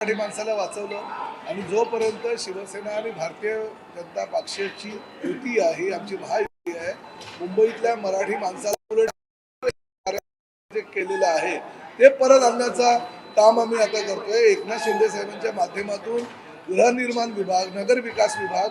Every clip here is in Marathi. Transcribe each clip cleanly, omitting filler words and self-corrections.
मराठी माणसाला वाचवलं आणि जोपर्यंत शिवसेना आणि भारतीय जनता पक्षाची युती आहे, आमची महायुती आहे, मुंबईतल्या मराठी माणसाला उलट जे केलेलं आहे ते परत आणण्याचा काम आम्ही आता करतोय। एकनाथ शिंदे साहेबांच्या माध्यमातून गृहनिर्माण विभाग, नगर विकास विभाग,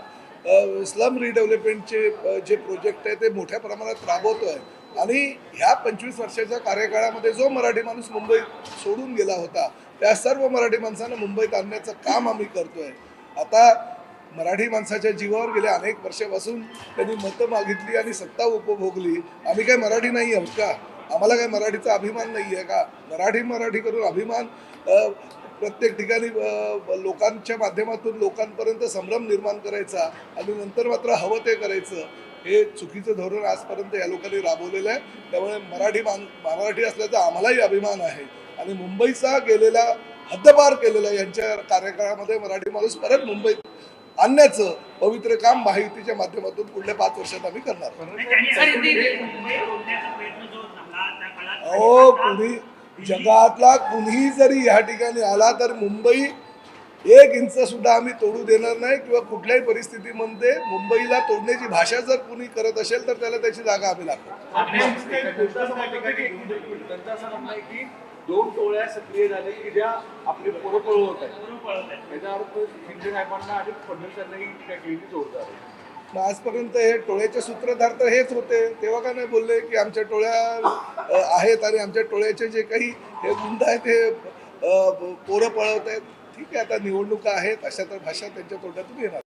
स्लम रिडेव्हलपमेंटचे जे प्रोजेक्ट आहे ते मोठ्या प्रमाणात राबवतोय आणि ह्या 25 वर्षाच्या कार्यकाळामध्ये जो मराठी माणूस मुंबईत सोडून गेला होता त्या सर्व मराठी माणसांना मुंबईत आणण्याचं काम आम्ही करतोय। आता मराठी माणसाच्या जीवावर गेल्या अनेक वर्षापासून त्यांनी मतं मागितली आणि सत्ता उपभोगली। आम्ही काय मराठी नाही आहोत का? आम्हाला काय मराठीचा अभिमान नाही आहे का? मराठी करून अभिमान प्रत्येक ठिकाणी लोकांच्या माध्यमातून लोकांपर्यंत संभ्रम निर्माण करायचा आणि नंतर मात्र हवं ते करायचं, हे चुकीचं धोरण आजपर्यंत या लोकांनी राबवलेलं आहे। त्यामुळे मराठी असल्याचा आम्हालाही अभिमान आहे आणि मुंबईचा गेलेला हद्दपार केलेला यांच्या कार्यकाळामध्ये मराठी माणूस परत मुंबईत आणण्याचं पवित्र काम महायुतीच्या माध्यमातून पुढल्या 5 वर्षात आम्ही करणार। अहो, कुणी जगातला कुणीही जरी या ठिकाणी आला तर मुंबई 1 इंच सुद्धा आम्ही तोडू देणार नाही किंवा कुठल्याही परिस्थितीमध्ये मुंबईला तोडण्याची भाषा जर कुणी करत असेल तर त्याला त्याची जागा आम्ही लागतो। 2 टोळ्या सक्रिय झाले की ज्या आपले पोरं पळवत आहेत, याचा अर्थ शिंदे साहेबांना आणि फडणवीसांनाही त्या केली जोरदार आहे। मग आजपर्यंत हे टोळ्याचे सूत्रधार तर हेच होते, तेव्हा का नाही बोलले की आमच्या टोळ्या आहेत आणि आमच्या टोळ्याचे जे काही हे गुंड आहेत ते पोरं पळवत आहेत। ठीक आहे, आता निवडणुका आहेत, अशा तर भाषा त्यांच्या तोंडातून येणार।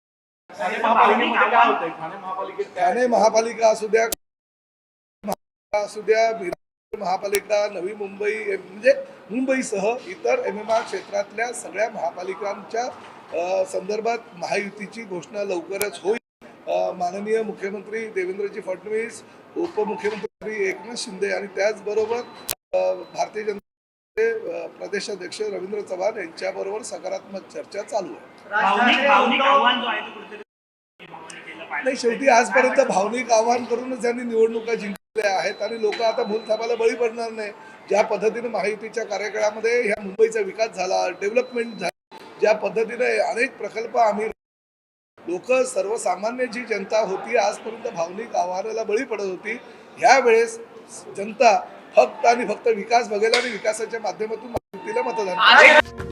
ठाणे महापालिका असू द्या, महापालिका, नवी मुंबई म्हणजे मुंबईसह इतर MMR क्षेत्रातल्या सगळ्या महापालिकांच्या संदर्भात महायुतीची घोषणा लवकरच होईल। माननीय मुख्यमंत्री देवेंद्रजी फडणवीस, उपमुख्यमंत्री एकनाथ शिंदे आणि त्याचबरोबर भारतीय जनता पक्षाचे प्रदेशाध्यक्ष रवींद्र चव्हाण यांच्याबरोबर सकारात्मक चर्चा चालू आहे। नाही, शेवटी आजपर्यंत भावनिक आव्हान करूनच यांनी निवडणुका जिंकल्या आहेत आणि लोक आता भूलथापाला बळी पडणार नाही। ज्या पद्धतीने महायुतीच्या कार्यकाळामध्ये ह्या मुंबईचा विकास झाला, डेव्हलपमेंट झाली, ज्या पद्धतीने अनेक प्रकल्प आम्ही लोक सर्वसामान्य जी जनता होती आजपर्यंत भावनिक आव्हानाला बळी पडत होती, ह्यावेळेस जनता फक्त आणि फक्त विकास बघेल आणि विकासाच्या माध्यमातून महायुतीला मतदान करेल।